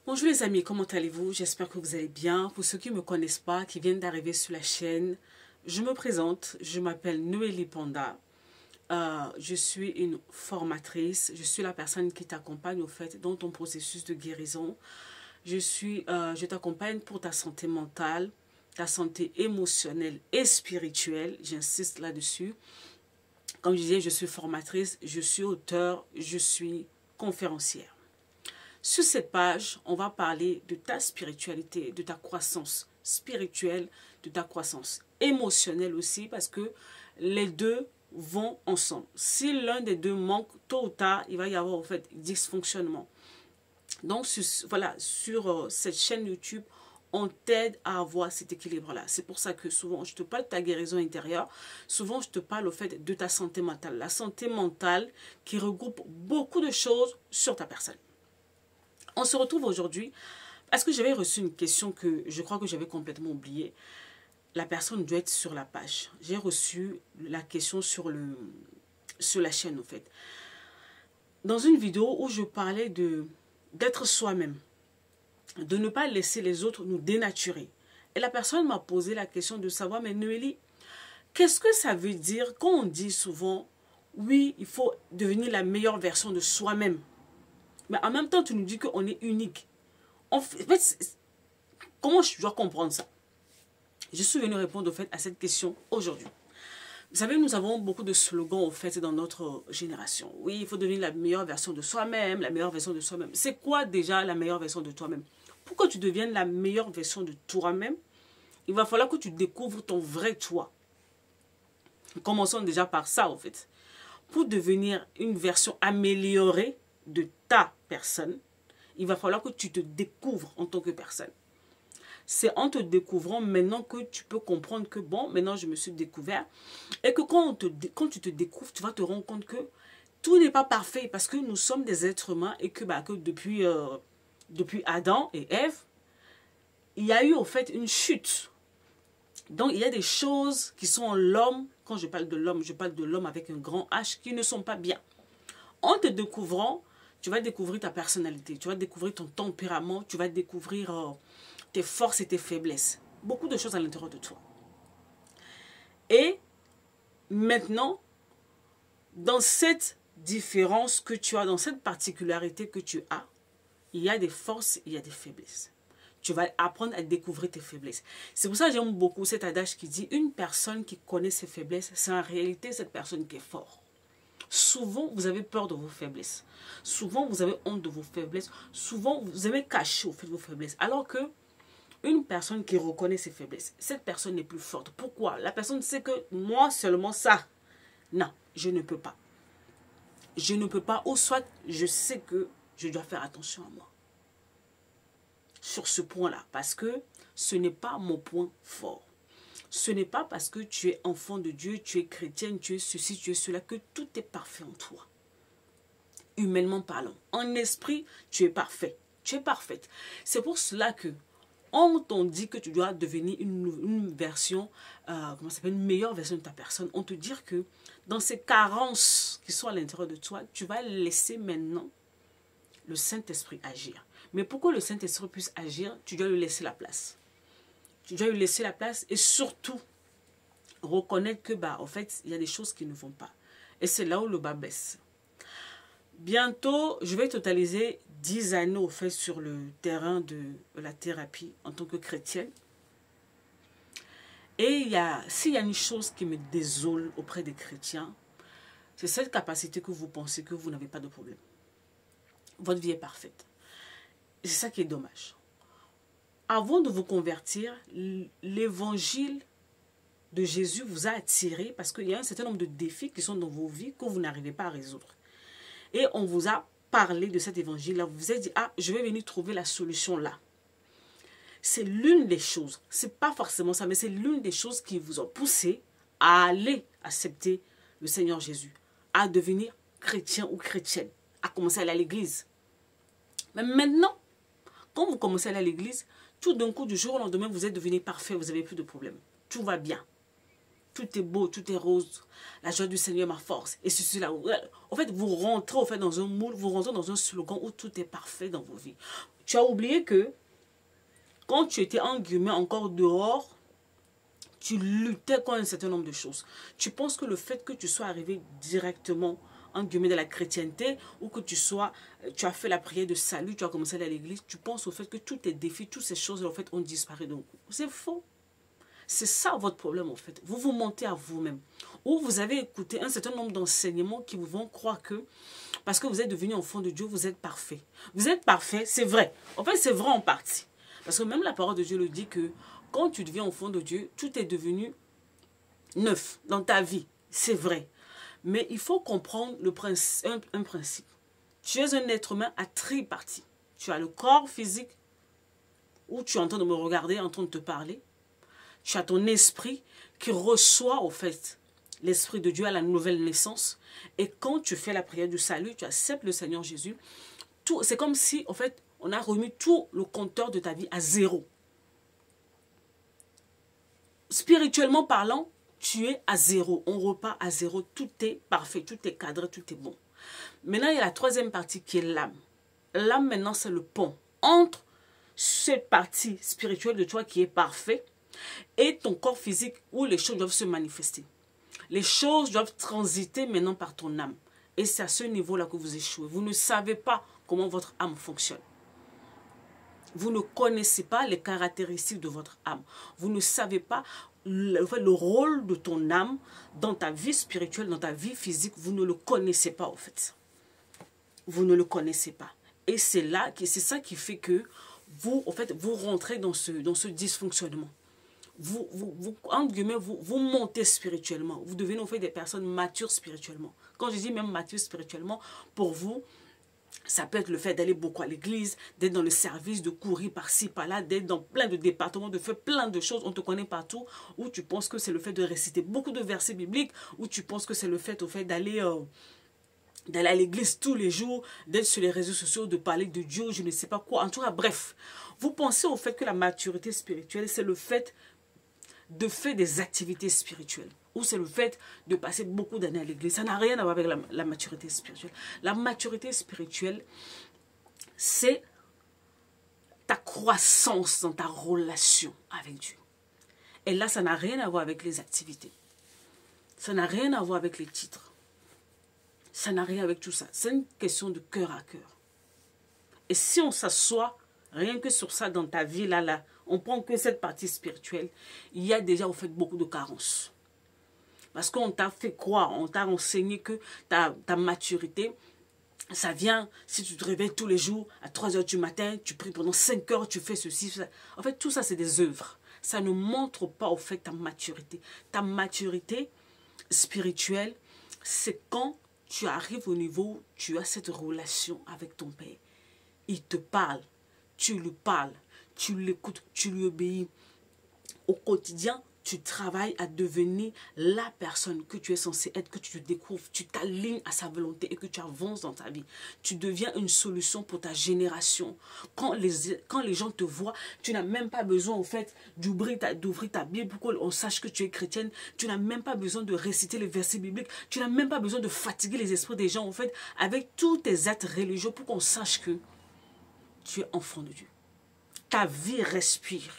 Bonjour les amis, comment allez-vous? J'espère que vous allez bien. Pour ceux qui ne me connaissent pas, qui viennent d'arriver sur la chaîne, je me présente, je m'appelle Noélie Panda. Je suis une formatrice, je suis la personne qui t'accompagne au fait dans ton processus de guérison. Je t'accompagne pour ta santé mentale, ta santé émotionnelle et spirituelle, j'insiste là-dessus. Comme je disais, je suis formatrice, je suis auteure, je suis conférencière. Sur cette page, on va parler de ta spiritualité, de ta croissance spirituelle, de ta croissance émotionnelle aussi, parce que les deux vont ensemble. Si l'un des deux manque, tôt ou tard, il va y avoir en fait dysfonctionnement. Donc voilà, sur cette chaîne YouTube, on t'aide à avoir cet équilibre-là. C'est pour ça que souvent, je te parle de ta guérison intérieure. Souvent, je te parle au fait de ta santé mentale. La santé mentale qui regroupe beaucoup de choses sur ta personne. On se retrouve aujourd'hui parce que j'avais reçu une question que je crois que j'avais complètement oubliée. La personne doit être sur la page. J'ai reçu la question sur la chaîne, en fait. Dans une vidéo où je parlais d'être soi-même, de ne pas laisser les autres nous dénaturer. Et la personne m'a posé la question de savoir, mais Noélie, qu'est-ce que ça veut dire quand on dit souvent, oui, il faut devenir la meilleure version de soi-même. Mais en même temps, tu nous dis qu'on est unique. En fait, comment je dois comprendre ça? Je suis venue répondre au fait à cette question aujourd'hui. Vous savez, nous avons beaucoup de slogans au fait dans notre génération. Oui, il faut devenir la meilleure version de soi-même, la meilleure version de soi-même. C'est quoi déjà la meilleure version de toi-même? Pour que tu deviennes la meilleure version de toi-même, il va falloir que tu découvres ton vrai toi. Commençons déjà par ça, en fait. Pour devenir une version améliorée de ta personne, il va falloir que tu te découvres en tant que personne. C'est en te découvrant maintenant que tu peux comprendre que bon, maintenant je me suis découvert. Et que quand tu te découvres, tu vas te rendre compte que tout n'est pas parfait parce que nous sommes des êtres humains et que depuis Adam et Ève, il y a eu au fait une chute. Donc il y a des choses qui sont en l'homme. Quand je parle de l'homme, je parle de l'homme avec un grand H qui ne sont pas bien. En te découvrant, tu vas découvrir ta personnalité, tu vas découvrir ton tempérament, tu vas découvrir tes forces et tes faiblesses. Beaucoup de choses à l'intérieur de toi. Et maintenant, dans cette différence que tu as, dans cette particularité que tu as, il y a des forces, il y a des faiblesses. Tu vas apprendre à découvrir tes faiblesses. C'est pour ça que j'aime beaucoup cet adage qui dit une personne qui connaît ses faiblesses, c'est en réalité cette personne qui est forte. Souvent, vous avez peur de vos faiblesses. Souvent, vous avez honte de vos faiblesses. Souvent, vous aimez cacher au fait vos faiblesses. Alors que une personne qui reconnaît ses faiblesses, cette personne est plus forte. Pourquoi? La personne sait que moi, seulement ça. Non, je ne peux pas. Je ne peux pas. Ou soit, je sais que je dois faire attention à moi. Sur ce point-là. Parce que ce n'est pas mon point fort. Ce n'est pas parce que tu es enfant de Dieu, tu es chrétienne, tu es ceci, tu es cela, que tout est parfait en toi. Humainement parlant. En esprit, tu es parfait. Tu es parfaite. C'est pour cela que on t'en dit que tu dois devenir une version, comment ça s'appelle, une meilleure version de ta personne. On te dit que dans ces carences qui sont à l'intérieur de toi, tu vas laisser maintenant le Saint-Esprit agir. Mais pour que le Saint-Esprit puisse agir, tu dois lui laisser la place. Tu dois lui laisser la place et surtout reconnaître que, en fait, il y a des choses qui ne vont pas. Et c'est là où le bas blesse. Bientôt, je vais totaliser 10 années au fait sur le terrain de la thérapie en tant que chrétienne. Et s'il y a une chose qui me désole auprès des chrétiens, c'est cette capacité que vous pensez que vous n'avez pas de problème. Votre vie est parfaite. Et c'est ça qui est dommage. Avant de vous convertir, l'évangile de Jésus vous a attiré parce qu'il y a un certain nombre de défis qui sont dans vos vies que vous n'arrivez pas à résoudre. Et on vous a parlé de cet évangile-là. Vous vous êtes dit, je vais venir trouver la solution là. C'est l'une des choses, c'est pas forcément ça, mais c'est l'une des choses qui vous ont poussé à aller accepter le Seigneur Jésus, à devenir chrétien ou chrétienne, à commencer à aller à l'église. Mais maintenant, quand vous commencez à aller à l'église, tout d'un coup, du jour au lendemain, vous êtes devenu parfait, vous n'avez plus de problème. Tout va bien. tout est beau, tout est rose. La joie du Seigneur est ma force. Et ceci là. En fait, vous rentrez en fait, dans un moule, vous rentrez dans un slogan où tout est parfait dans vos vies. Tu as oublié que quand tu étais en guillemets encore dehors, tu luttais contre un certain nombre de choses. Tu penses que le fait que tu sois arrivé directement en guillemets de la chrétienté, ou que tu as fait la prière de salut, tu as commencé à aller à l'église, tu penses au fait que tous tes défis, toutes ces choses en fait ont disparu d'un coup. C'est faux. C'est ça votre problème en fait. Vous vous mentez à vous-même. Ou vous avez écouté un certain nombre d'enseignements qui vous font croire que parce que vous êtes devenu enfant de Dieu, vous êtes parfait. Vous êtes parfait, c'est vrai. En fait, c'est vrai en partie. Parce que même la parole de Dieu le dit que quand tu deviens enfant de Dieu, tout est devenu neuf dans ta vie. C'est vrai. Mais il faut comprendre un principe. Tu es un être humain à tripartie. Tu as le corps physique où tu es en train de me regarder, en train de te parler. Tu as ton esprit qui reçoit au fait l'esprit de Dieu à la nouvelle naissance. Et quand tu fais la prière du salut, tu acceptes le Seigneur Jésus. C'est comme si, en fait, on a remis tout le compteur de ta vie à zéro. Spirituellement parlant, tu es à zéro. On repart à zéro. Tout est parfait, tout est cadré, tout est bon. Maintenant, il y a la troisième partie qui est l'âme. L'âme, maintenant, c'est le pont entre cette partie spirituelle de toi qui est parfaite et ton corps physique où les choses doivent se manifester. Les choses doivent transiter maintenant par ton âme. Et c'est à ce niveau-là que vous échouez. Vous ne savez pas comment votre âme fonctionne. Vous ne connaissez pas les caractéristiques de votre âme. Vous ne savez pas le rôle de ton âme dans ta vie spirituelle, dans ta vie physique. Vous ne le connaissez pas, en fait. Vous ne le connaissez pas. Et c'est ça qui fait que vous, en fait, vous rentrez dans ce dysfonctionnement. En guillemets, vous montez spirituellement. Vous devenez en fait des personnes matures spirituellement. Quand je dis même matures spirituellement, pour vous, ça peut être le fait d'aller beaucoup à l'église, d'être dans le service, de courir par-ci, par-là, d'être dans plein de départements, de faire plein de choses. On te connaît partout. Ou tu penses que c'est le fait de réciter beaucoup de versets bibliques. Ou tu penses que c'est le fait, d'aller à l'église tous les jours, d'être sur les réseaux sociaux, de parler de Dieu, je ne sais pas quoi. En tout cas, bref. Vous pensez au fait que la maturité spirituelle, c'est le fait de faire des activités spirituelles. Ou c'est le fait de passer beaucoup d'années à l'église. Ça n'a rien à voir avec la maturité spirituelle. La maturité spirituelle, c'est ta croissance dans ta relation avec Dieu. Et là, ça n'a rien à voir avec les activités. Ça n'a rien à voir avec les titres. Ça n'a rien avec tout ça. C'est une question de cœur à cœur. Et si on s'assoit rien que sur ça dans ta vie, là, on prend que cette partie spirituelle, il y a déjà, au fait, beaucoup de carences. Parce qu'on t'a fait croire, on t'a enseigné que ta maturité, ça vient si tu te réveilles tous les jours à 3 heures du matin, tu pries pendant 5 heures, tu fais ceci, ça. En fait, tout ça, c'est des œuvres. Ça ne montre pas, au fait, ta maturité. Ta maturité spirituelle, c'est quand tu arrives au niveau où tu as cette relation avec ton Père. Il te parle, tu lui parles, tu l'écoutes, tu lui obéis. Au quotidien, tu travailles à devenir la personne que tu es censé être, que tu te découvres, tu t'alignes à sa volonté et que tu avances dans ta vie. Tu deviens une solution pour ta génération. Quand les gens te voient, tu n'as même pas besoin, au fait, d'ouvrir ta Bible pour qu'on sache que tu es chrétienne. Tu n'as même pas besoin de réciter les versets bibliques. Tu n'as même pas besoin de fatiguer les esprits des gens, en fait, avec tous tes actes religieux pour qu'on sache que tu es enfant de Dieu. Ta vie respire.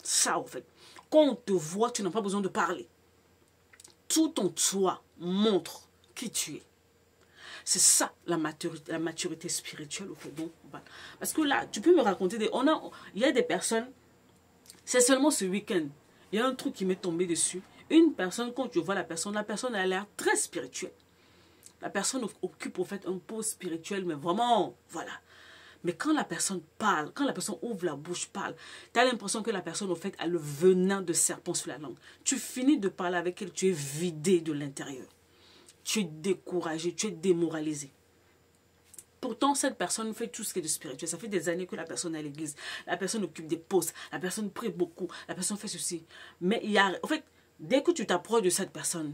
Ça, en fait. Quand on te voit, tu n'as pas besoin de parler. Tout en toi montre qui tu es. C'est ça la maturité spirituelle. Donc, parce que là, tu peux me raconter, il y a des personnes, c'est seulement ce week-end, il y a un truc qui m'est tombé dessus. Une personne, quand tu vois la personne a l'air très spirituelle. La personne occupe au fait un poste spirituel, mais vraiment, voilà. Mais quand la personne parle, quand la personne ouvre la bouche, parle, tu as l'impression que la personne, au fait, a le venin de serpent sur la langue. Tu finis de parler avec elle, tu es vidé de l'intérieur. Tu es découragé, tu es démoralisé. Pourtant, cette personne fait tout ce qui est de spirituel. Ça fait des années que la personne est à l'église. La personne occupe des postes. La personne prie beaucoup. La personne fait ceci. Mais en fait, dès que tu t'approches de cette personne,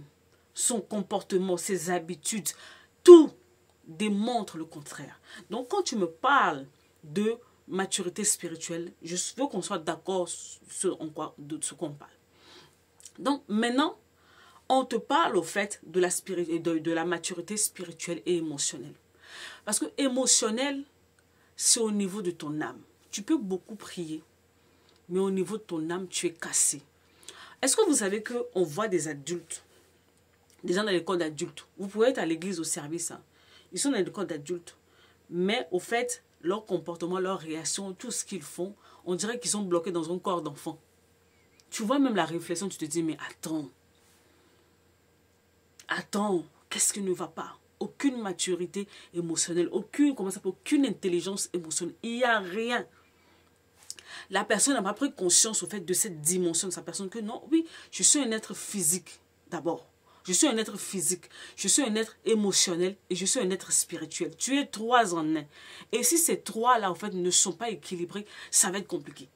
son comportement, ses habitudes, tout démontre le contraire. Donc, quand tu me parles de maturité spirituelle, je veux qu'on soit d'accord sur ce qu'on parle. Donc, maintenant, On te parle au fait de la maturité spirituelle et émotionnelle. Parce que émotionnel, c'est au niveau de ton âme. Tu peux beaucoup prier, mais au niveau de ton âme, tu es cassé. Est-ce que vous savez qu'on voit des adultes, des gens dans l'école d'adultes, vous pouvez être à l'église au service, hein. Ils sont dans l'école d'adultes, mais au fait, leur comportement, leur réaction, tout ce qu'ils font, on dirait qu'ils sont bloqués dans un corps d'enfant. Tu vois même la réflexion, tu te dis, mais attends, qu'est-ce qui ne va pas? Aucune maturité émotionnelle, aucune intelligence émotionnelle, il n'y a rien. La personne n'a pas pris conscience au fait de cette dimension de sa personne que non, oui, je suis un être physique d'abord. Je suis un être physique, je suis un être émotionnel et je suis un être spirituel. Tu es trois en un. Et si ces trois-là, en fait, ne sont pas équilibrés, ça va être compliqué.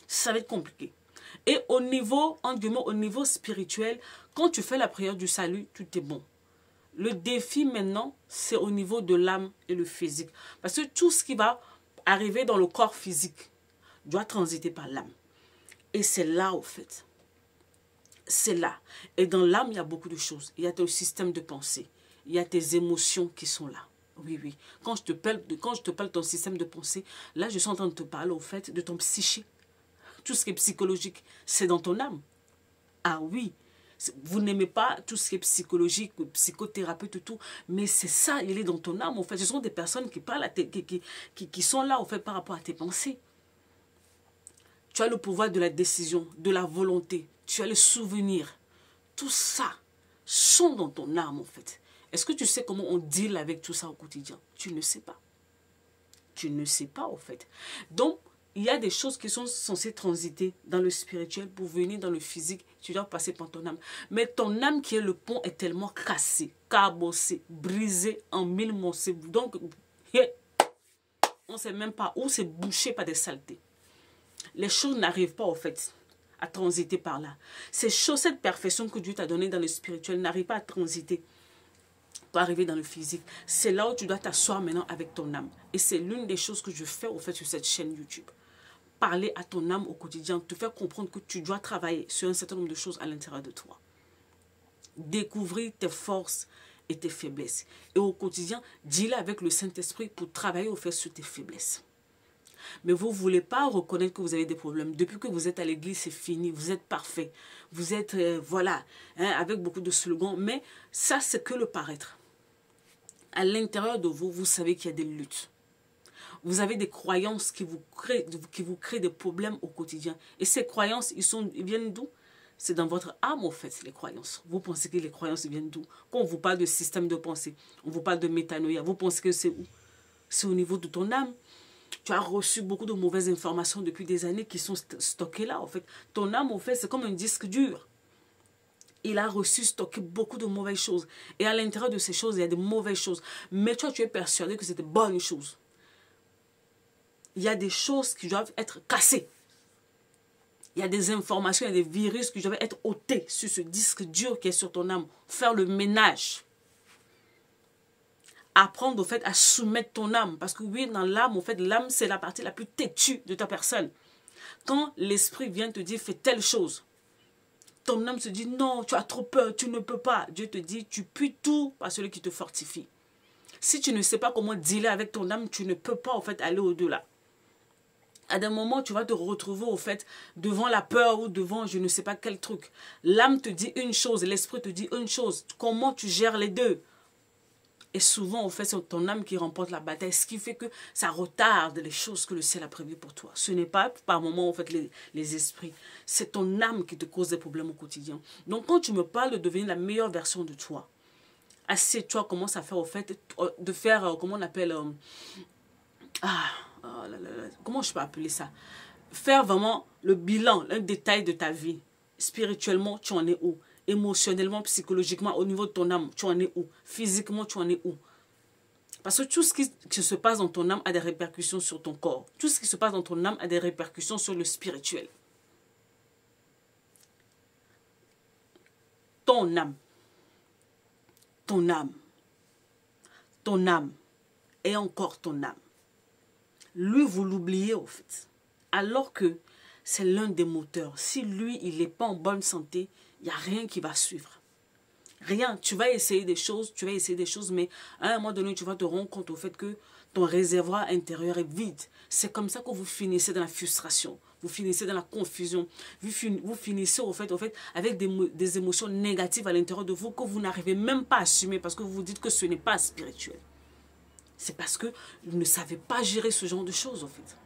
Ça va être compliqué. Et au niveau spirituel, quand tu fais la prière du salut, tout est bon. Le défi maintenant, c'est au niveau de l'âme et le physique. Parce que tout ce qui va arriver dans le corps physique doit transiter par l'âme. Et c'est là, au fait. C'est là. Et dans l'âme, il y a beaucoup de choses. Il y a ton système de pensée. Il y a tes émotions qui sont là. Oui, oui. Quand je te parle de ton système de pensée, là, je suis en train de te parler, au fait, de ton psyché. Tout ce qui est psychologique, c'est dans ton âme. Ah oui. Vous n'aimez pas tout ce qui est psychologique, psychothérapeute et tout, mais c'est ça, il est dans ton âme, en fait. Ce sont des personnes qui parlent qui sont là, en fait, par rapport à tes pensées. Tu as le pouvoir de la décision, de la volonté. Tu as le souvenir. Tout ça sont dans ton âme, en fait. Est-ce que tu sais comment on deal avec tout ça au quotidien? Tu ne sais pas. Tu ne sais pas, en fait. Donc, il y a des choses qui sont censées transiter dans le spirituel pour venir dans le physique. Tu dois passer par ton âme. Mais ton âme qui est le pont est tellement cassé, cabossé, brisé en mille morceaux. Donc, on ne sait même pas où c'est bouché par des saletés. Les choses n'arrivent pas, au fait, à transiter par là. Cette perfection que Dieu t'a donnée dans le spirituel n'arrive pas à transiter pour arriver dans le physique. C'est là où tu dois t'asseoir maintenant avec ton âme. Et c'est l'une des choses que je fais, au fait, sur cette chaîne YouTube. Parler à ton âme au quotidien, te faire comprendre que tu dois travailler sur un certain nombre de choses à l'intérieur de toi. Découvrir tes forces et tes faiblesses. Et au quotidien, dealer avec le Saint-Esprit pour travailler au fait sur tes faiblesses. Mais vous ne voulez pas reconnaître que vous avez des problèmes. Depuis que vous êtes à l'église, c'est fini. Vous êtes parfait. Vous êtes, voilà, hein, avec beaucoup de slogans. Mais ça, c'est que le paraître. À l'intérieur de vous, vous savez qu'il y a des luttes. Vous avez des croyances qui vous créent des problèmes au quotidien. Et ces croyances, ils viennent d'où? C'est dans votre âme, en fait, les croyances. Vous pensez que les croyances viennent d'où? Quand on vous parle de système de pensée, on vous parle de métanoïa, vous pensez que c'est où? C'est au niveau de ton âme. Tu as reçu beaucoup de mauvaises informations depuis des années qui sont stockées là, en fait. Ton âme, en fait, c'est comme un disque dur. Il a reçu, stocké beaucoup de mauvaises choses. Et à l'intérieur de ces choses, il y a des mauvaises choses. Mais toi, tu es persuadé que c'est des bonnes choses. Il y a des choses qui doivent être cassées. Il y a des informations, il y a des virus qui doivent être ôtés sur ce disque dur qui est sur ton âme. Faire le ménage. Apprendre au fait à soumettre ton âme. Parce que oui, dans l'âme, au fait, l'âme, c'est la partie la plus têtue de ta personne. Quand l'esprit vient te dire, fais telle chose, ton âme se dit, non, tu as trop peur, tu ne peux pas. Dieu te dit, tu puis tout par celui qui te fortifie. Si tu ne sais pas comment dealer avec ton âme, tu ne peux pas, en fait, aller au-delà. À des moments, tu vas te retrouver, au fait, devant la peur ou devant je ne sais pas quel truc. L'âme te dit une chose, l'esprit te dit une chose. Comment tu gères les deux? Et souvent, au fait, c'est ton âme qui remporte la bataille, ce qui fait que ça retarde les choses que le ciel a prévues pour toi. Ce n'est pas par moments, en fait, les esprits. C'est ton âme qui te cause des problèmes au quotidien. Donc, quand tu me parles de devenir la meilleure version de toi, assieds-toi, commence à faire, au fait, de faire, comment on appelle, comment je peux appeler ça? Faire vraiment le bilan, un détail de ta vie. Spirituellement, tu en es où? Émotionnellement, psychologiquement, au niveau de ton âme, tu en es où? Physiquement, tu en es où? Parce que tout ce qui se passe dans ton âme a des répercussions sur ton corps. Tout ce qui se passe dans ton âme a des répercussions sur le spirituel. Ton âme. Ton âme. Ton âme. Et encore ton âme. Lui, vous l'oubliez au fait. Alors que c'est l'un des moteurs. Si lui, il n'est pas en bonne santé, il n'y a rien qui va suivre. Rien. Tu vas essayer des choses, mais à un moment donné, tu vas te rendre compte au fait que ton réservoir intérieur est vide. C'est comme ça que vous finissez dans la frustration. Vous finissez dans la confusion. Vous finissez au fait avec des émotions négatives à l'intérieur de vous que vous n'arrivez même pas à assumer parce que vous vous dites que ce n'est pas spirituel. C'est parce que vous ne savez pas gérer ce genre de choses, en fait.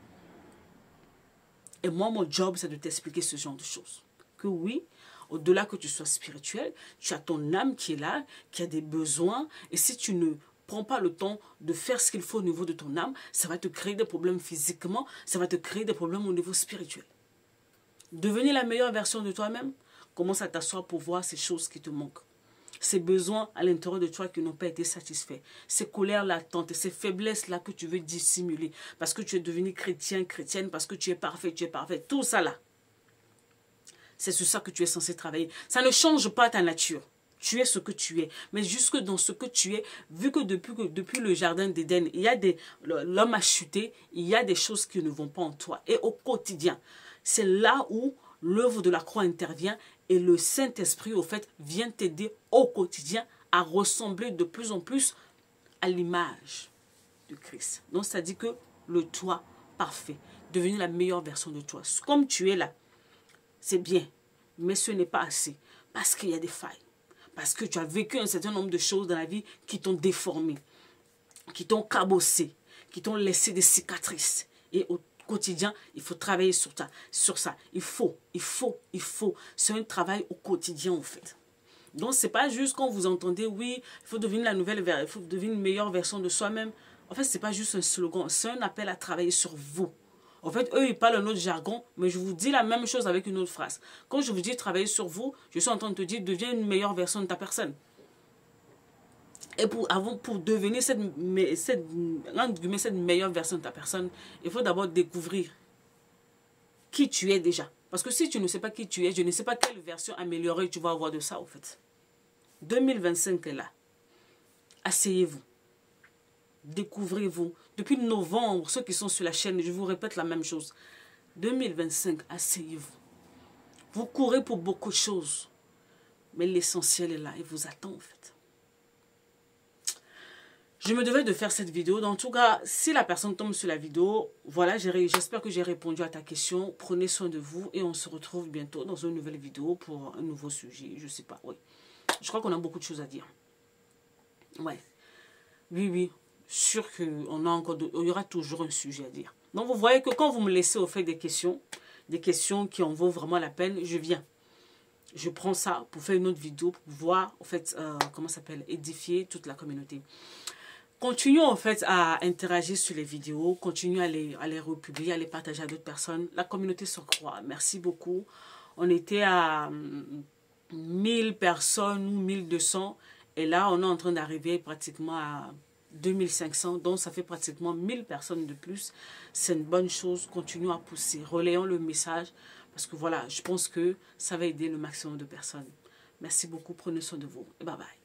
Et moi, mon job, c'est de t'expliquer ce genre de choses. Que oui, au-delà que tu sois spirituel, tu as ton âme qui est là, qui a des besoins. Et si tu ne prends pas le temps de faire ce qu'il faut au niveau de ton âme, ça va te créer des problèmes physiquement, ça va te créer des problèmes au niveau spirituel. Devenir la meilleure version de toi-même, commence à t'asseoir pour voir ces choses qui te manquent. Ces besoins à l'intérieur de toi qui n'ont pas été satisfaits. Ces colères latentes, ces faiblesses-là que tu veux dissimuler. Parce que tu es devenu chrétien, chrétienne, parce que tu es parfait, tu es parfait. Tout ça là. C'est sur ça que tu es censé travailler. Ça ne change pas ta nature. Tu es ce que tu es. Mais jusque dans ce que tu es, vu que depuis le jardin d'Éden, l'homme a chuté, il y a des choses qui ne vont pas en toi. Et au quotidien, c'est là où l'œuvre de la croix intervient et le Saint-Esprit, au fait, vient t'aider au quotidien à ressembler de plus en plus à l'image de Christ. Donc, ça dit que le toi parfait, devenir la meilleure version de toi. Comme tu es là, c'est bien, mais ce n'est pas assez parce qu'il y a des failles. Parce que tu as vécu un certain nombre de choses dans la vie qui t'ont déformé, qui t'ont cabossé, qui t'ont laissé des cicatrices. Et au quotidien, il faut travailler sur ça. Il faut. C'est un travail au quotidien, en fait. Donc, ce n'est pas juste quand vous entendez, oui, il faut devenir il faut devenir une meilleure version de soi-même. En fait, ce n'est pas juste un slogan, c'est un appel à travailler sur vous. En fait, eux, ils parlent un autre jargon, mais je vous dis la même chose avec une autre phrase. Quand je vous dis travailler sur vous, je suis en train de te dire, deviens une meilleure version de ta personne. Et pour devenir cette meilleure version de ta personne, il faut d'abord découvrir qui tu es déjà. Parce que si tu ne sais pas qui tu es, je ne sais pas quelle version améliorée tu vas avoir de ça, en fait. 2025 est là. Asseyez-vous. Découvrez-vous. Depuis novembre, ceux qui sont sur la chaîne, je vous répète la même chose. 2025, asseyez-vous. Vous courez pour beaucoup de choses. Mais l'essentiel est là. Il vous attend, en fait. Je me devais de faire cette vidéo. En tout cas, si la personne tombe sur la vidéo, voilà, j'espère que j'ai répondu à ta question. Prenez soin de vous et on se retrouve bientôt dans une nouvelle vidéo pour un nouveau sujet. Je sais pas, oui. Je crois qu'on a beaucoup de choses à dire. Ouais. Oui. Sûr qu'il y aura toujours un sujet à dire. Donc, vous voyez que quand vous me laissez au fait des questions qui en vaut vraiment la peine, je viens. Je prends ça pour faire une autre vidéo pour pouvoir, au fait, comment ça s'appelle, édifier toute la communauté. Continuons, en fait, à interagir sur les vidéos. Continuons à les republier, à les partager à d'autres personnes. La communauté se croît. Merci beaucoup. On était à 1000 personnes ou 1200. Et là, on est en train d'arriver pratiquement à 2500, donc ça fait pratiquement 1000 personnes de plus. C'est une bonne chose, continuons à pousser, relayons le message, parce que voilà, je pense que ça va aider le maximum de personnes. Merci beaucoup, prenez soin de vous, et bye bye.